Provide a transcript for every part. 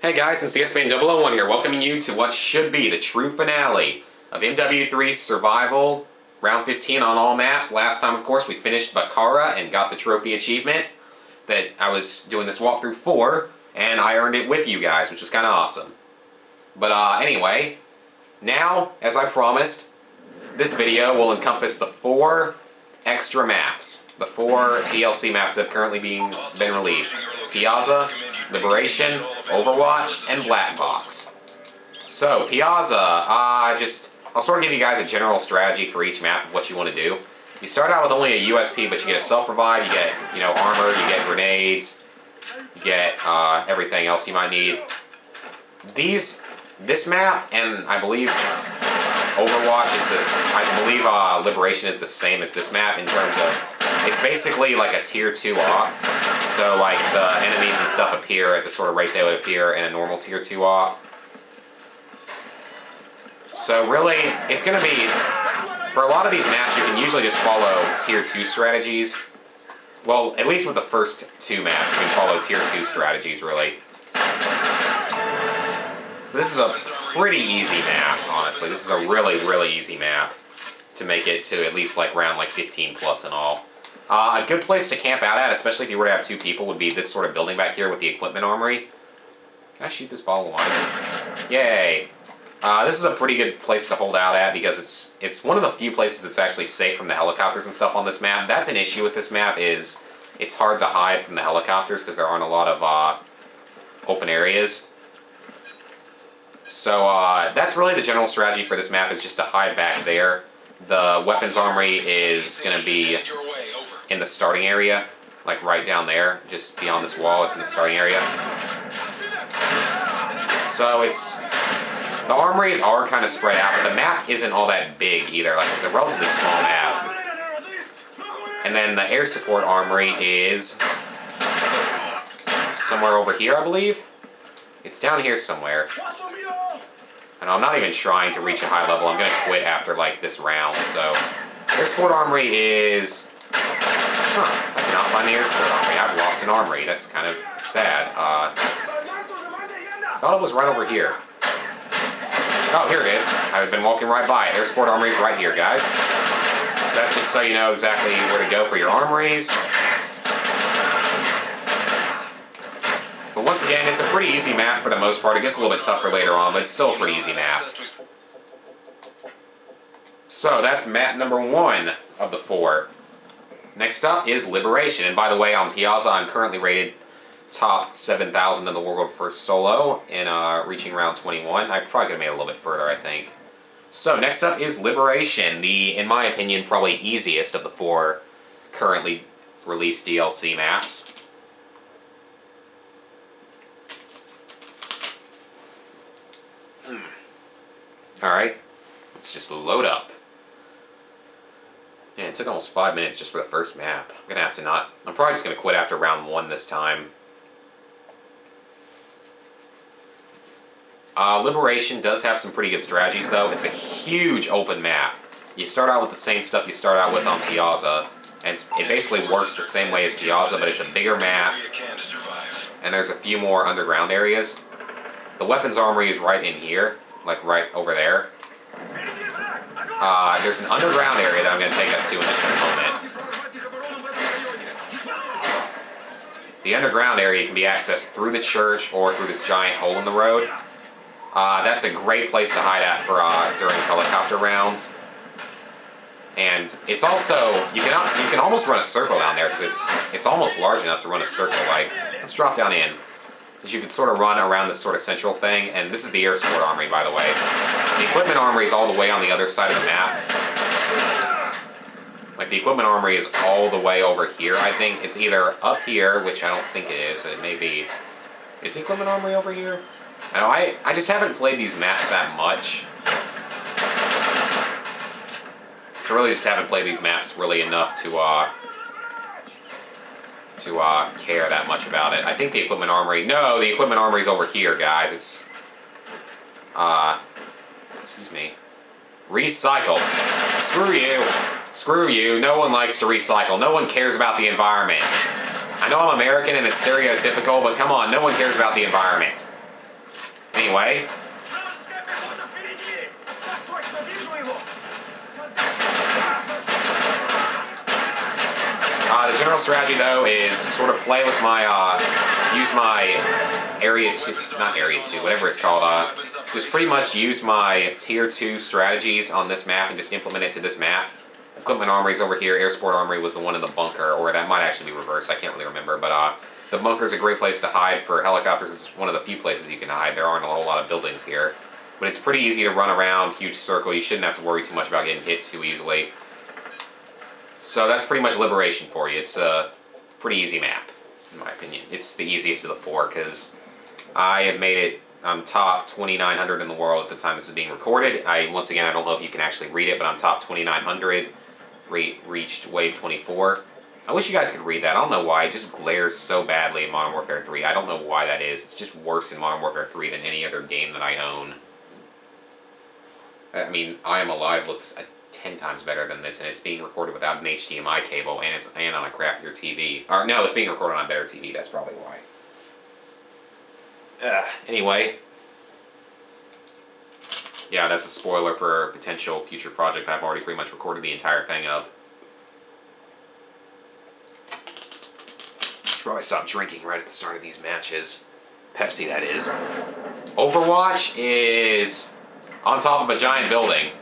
Hey guys, it's CSPan001 here, welcoming you to what should be the true finale of mw3 Survival Round 15 on all maps. Last time, of course, we finished Bakara and got the trophy achievement that I was doing this walkthrough for, and I earned it with you guys, which was kind of awesome. But anyway, now, as I promised, this video will encompass the 4 extra maps, the 4 DLC maps that have currently been released. Piazza, Liberation, Overwatch, and Black Box. So, Piazza, I'll sort of give you guys a general strategy for each map of what you want to do. You start out with only a USP, but you get a self-revive, you get, armor, you get grenades, you get everything else you might need. This map, and I believe Overwatch is this, I believe Liberation is the same as this map in terms of, it's basically like a tier 2 op. So like the enemies and stuff appear at the sort of rate they would appear in a normal tier 2 op. So really, it's going to be, for a lot of these maps you can usually just follow tier 2 strategies. Well, at least with the first 2 maps you can follow tier 2 strategies really. This is a pretty easy map, honestly. This is a really, really easy map to make it to at least like round 15 plus and all. A good place to camp out at, especially if you were to have 2 people, would be this sort of building back here with the equipment armory. Can I shoot this ball of wine? Yay! This is a pretty good place to hold out at because it's one of the few places that's actually safe from the helicopters and stuff on this map. That's an issue with this map, is it's hard to hide from the helicopters because there aren't a lot of open areas. So that's really the general strategy for this map, is just to hide back there. The weapons armory is going to be in the starting area, like right down there, just beyond this wall. It's in the starting area. So the armories are kind of spread out, but the map isn't all that big either. Like, it's a relatively small map. And then the air support armory is somewhere over here, I believe. It's down here somewhere. And I'm not even trying to reach a high level. I'm going to quit after like this round. So, air support armory is... Huh, I cannot find the air support armory. I've lost an armory. That's kind of sad. I thought it was right over here. Oh, here it is. I've been walking right by it. Air support armory is right here, guys. That's just so you know exactly where to go for your armories. But once again, it's a pretty easy map for the most part. It gets a little bit tougher later on, but it's still a pretty easy map. So that's map number 1 of the 4. Next up is Liberation. And by the way, on Piazza, I'm currently rated top 7,000 in the world for solo in reaching round 21. I'm probably going to make it a little bit further, I think. So next up is Liberation, the, in my opinion, probably easiest of the 4 currently released DLC maps. Alright, let's just load up. Man, it took almost 5 minutes just for the first map. I'm gonna have to not... I'm probably just gonna quit after round 1 this time. Liberation does have some pretty good strategies, though. It's a huge open map. You start out with the same stuff you start out with on Piazza, and it basically works the same way as Piazza, but it's a bigger map, and there's a few more underground areas. The weapons armory is right in here, like right over there. There's an underground area that I'm going to take us to in just a moment. The underground area can be accessed through the church or through this giant hole in the road. That's a great place to hide at for during helicopter rounds. And it's also, you can almost run a circle down there because it's almost large enough to run a circle. Like, let's drop down in. Because you could sort of run around this sort of central thing, and this is the air support armory, by the way. The equipment armory is all the way on the other side of the map. Like, the equipment armory is all the way over here, I think. It's either up here, which I don't think it is, but it may be. Is the equipment armory over here? I just haven't played these maps that much. I really just haven't played these maps really enough to care that much about it. I think the equipment armory... No, the equipment armory is over here, guys. It's... excuse me. Recycle. Screw you. Screw you. No one likes to recycle. No one cares about the environment. I know I'm American and it's stereotypical, but come on, no one cares about the environment. Anyway. The general strategy, though, is sort of play with my, use my area 2, not area 2, whatever it's called, just pretty much use my tier 2 strategies on this map and just implement it to this map. Equipment armory's over here, air support armory was the one in the bunker, or that might actually be reversed, I can't really remember, but the bunker's a great place to hide for helicopters. It's one of the few places you can hide. There aren't a whole lot of buildings here, but it's pretty easy to run around, huge circle. You shouldn't have to worry too much about getting hit too easily. So that's pretty much liberation for you. It's a pretty easy map, in my opinion. It's the easiest of the 4, because I have made it, I'm top 2,900 in the world at the time this is being recorded. Once again, I don't know if you can actually read it, but I'm top 2,900, reached wave 24. I wish you guys could read that. I don't know why. It just glares so badly in Modern Warfare 3. I don't know why that is. It's just worse in Modern Warfare 3 than any other game that I own. I mean, I Am Alive looks 10 times better than this, and it's being recorded without an HDMI cable, and on a crappier TV. Or no, it's being recorded on a better TV, that's probably why. Anyway. Yeah, that's a spoiler for a potential future project I've already pretty much recorded the entire thing of. Should probably stop drinking right at the start of these matches. Pepsi, that is. Overwatch is on top of a giant building.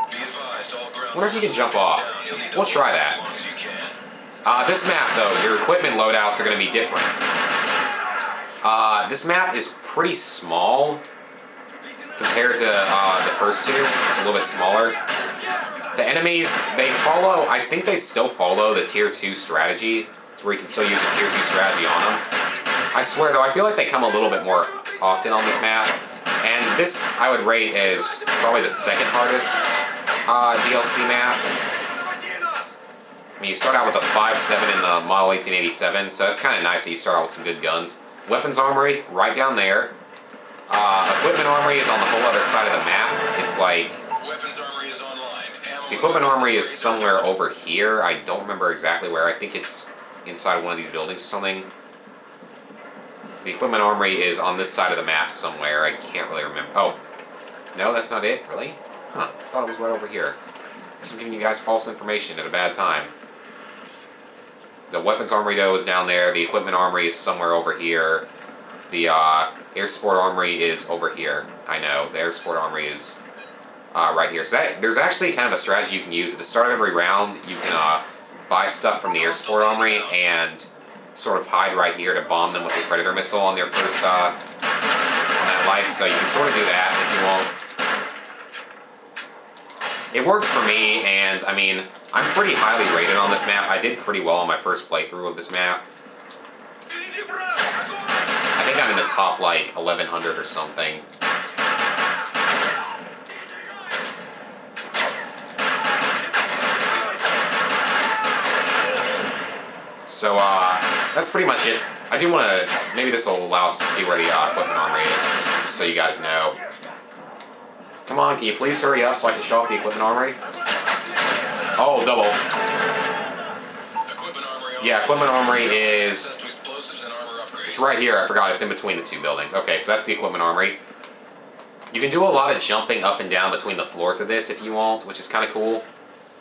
I wonder if you can jump off. We'll try that. This map, though, your equipment loadouts are going to be different. This map is pretty small compared to the first two. It's a little bit smaller. The enemies, they follow, I think they still follow the tier 2 strategy, where you can still use the tier 2 strategy on them. I swear, though, I feel like they come a little bit more often on this map. And this, I would rate as probably the second hardest DLC map. I mean, you start out with a 5.7 in the Model 1887, so it's kind of nice that you start out with some good guns. Weapons Armory, right down there. Equipment Armory is on the whole other side of the map. It's like... Weapons Armory is online. The Equipment Armory is somewhere over here. I don't remember exactly where. I think it's inside one of these buildings or something. The Equipment Armory is on this side of the map somewhere. I can't really remember. Oh. No, that's not it? Really? Huh. I thought it was right over here. I guess I'm giving you guys false information at a bad time. The Weapons Armory, though, is down there. The Equipment Armory is somewhere over here. The Air Support Armory is over here. I know. The Air Support Armory is right here. So there's actually kind of a strategy you can use. At the start of every round, you can buy stuff from the Air Support Armory and sort of hide right here to bomb them with a Predator missile on their first on that life. So you can sort of do that if you want. It worked for me, and I mean, I'm pretty highly rated on this map. I did pretty well on my first playthrough of this map. I think I'm in the top, like, 1100 or something. So, that's pretty much it. I do want to, maybe this will allow us to see where the Equipment Armory is, just so you guys know. Come on, can you please hurry up so I can show off the Equipment Armory? Oh, double. Equipment Armory. Yeah, Equipment Armory is... It's right here. I forgot. It's in between the two buildings. Okay, so that's the Equipment Armory. You can do a lot of jumping up and down between the floors of this if you want, which is kind of cool.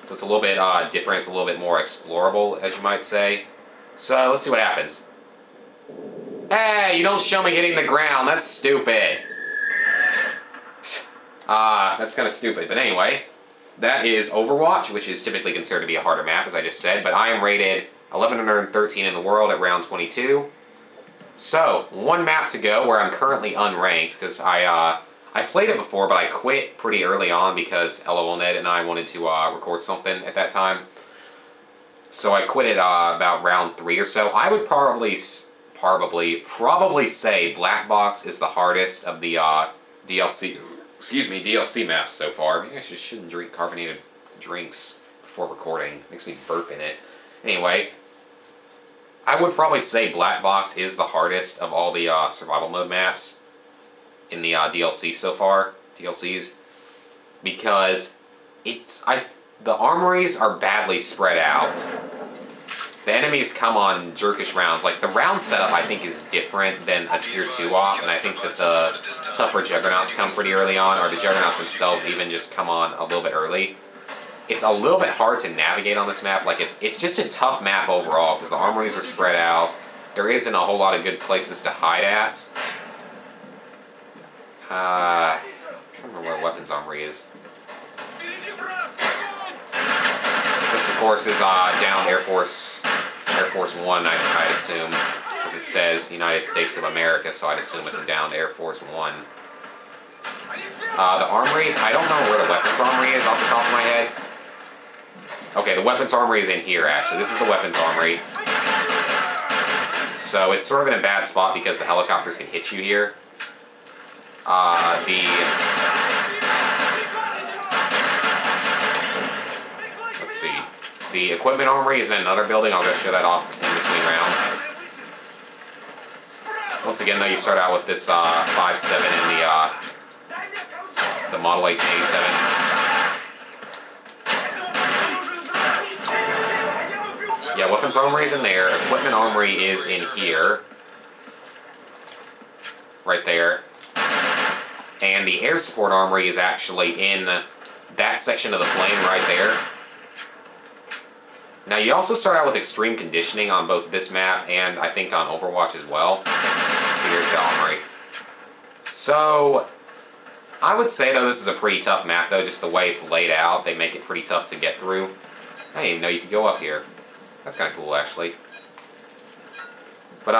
So it's a little bit different. It's a little bit more explorable, as you might say. So let's see what happens. Hey, you don't show me hitting the ground. That's stupid. That's kind of stupid. But anyway, that is Overwatch, which is typically considered to be a harder map, as I just said. But I am rated 1113 in the world at round 22. So, one map to go where I'm currently unranked, because I played it before, but I quit pretty early on because LOLNet and I wanted to record something at that time. So I quit it about round 3 or so. I would probably say Black Box is the hardest of the DLC maps so far. Maybe I just shouldn't drink carbonated drinks before recording. It makes me burp in it. Anyway, I would probably say Black Box is the hardest of all the survival mode maps in the DLC so far, DLCs, because the armories are badly spread out. the enemies come on jerkish rounds. Like, the round setup, I think, is different than a Tier 2 op, and I think that the tougher Juggernauts come pretty early on, or the Juggernauts themselves even just come on a little bit early. It's a little bit hard to navigate on this map. Like, it's just a tough map overall, because the armories are spread out. There isn't a whole lot of good places to hide at. I'm trying to remember where weapons armory is. This, of course, is down Air Force 1, I'd assume, as it says United States of America, so I'd assume it's a down Air Force 1. The armories, I don't know where the weapons armory is off the top of my head. Okay, the weapons armory is in here, actually. This is the weapons armory. So it's sort of in a bad spot because the helicopters can hit you here. Let's see. The equipment armory is in another building. I'll go show that off in between rounds. Once again, though, you start out with this 5.7 and the Model 1887. Yeah, weapons armory is in there. Equipment armory is in here. Right there. And the air support armory is actually in that section of the plane right there. Now, you also start out with extreme conditioning on both this map and I think on Overwatch as well. So here's the armory. So, I would say, though, this is a pretty tough map, though. Just the way it's laid out, they make it pretty tough to get through. I didn't even know you could go up here. That's kind of cool, actually. But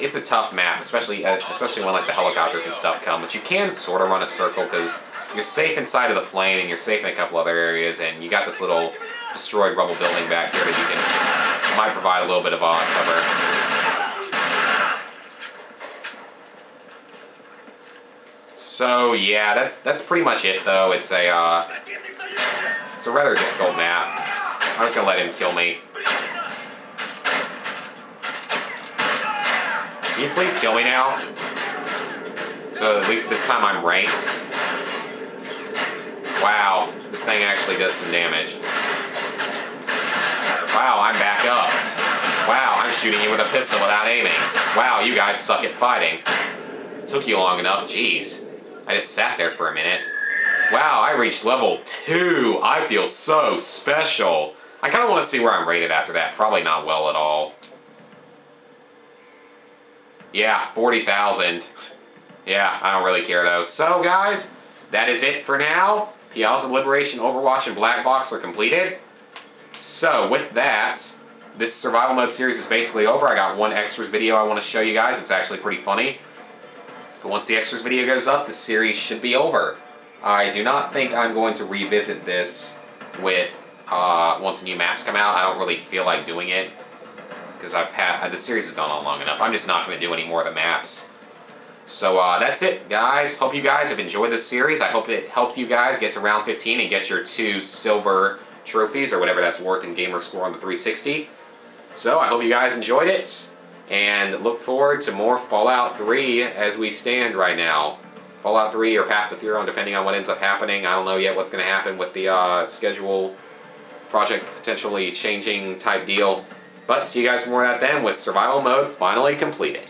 it's a tough map, especially when like the helicopters and stuff come. But you can sort of run a circle because you're safe inside of the plane and you're safe in a couple other areas, and you got this little destroyed rubble building back here that you can might provide a little bit of cover. So yeah, that's pretty much it though. It's a rather difficult map. I'm just gonna let him kill me. Can you please kill me now? So at least this time I'm ranked. Wow, this thing actually does some damage. Wow, I'm back up. Wow, I'm shooting you with a pistol without aiming. Wow, you guys suck at fighting. Took you long enough, jeez. I just sat there for a minute. Wow, I reached level 2. I feel so special. I kind of want to see where I'm rated after that. Probably not well at all. Yeah, 40,000. Yeah, I don't really care though. So guys, that is it for now. Piazza, Liberation, Overwatch, and Black Box are completed. So with that, this survival mode series is basically over. I got one extras video I want to show you guys. It's actually pretty funny. But once the extras video goes up, the series should be over. I do not think I'm going to revisit this with once the new maps come out. I don't really feel like doing it, because the series has gone on long enough. I'm just not going to do any more of the maps. So that's it, guys. Hope you guys have enjoyed this series. I hope it helped you guys get to round 15 and get your 2 silver trophies, or whatever that's worth in gamer score on the 360. So I hope you guys enjoyed it, and look forward to more Fallout 3 as we stand right now. Fallout 3 or Path of Furon, depending on what ends up happening. I don't know yet what's going to happen with the schedule project potentially changing type deal. But see you guys for more of that then, with survival mode finally completed.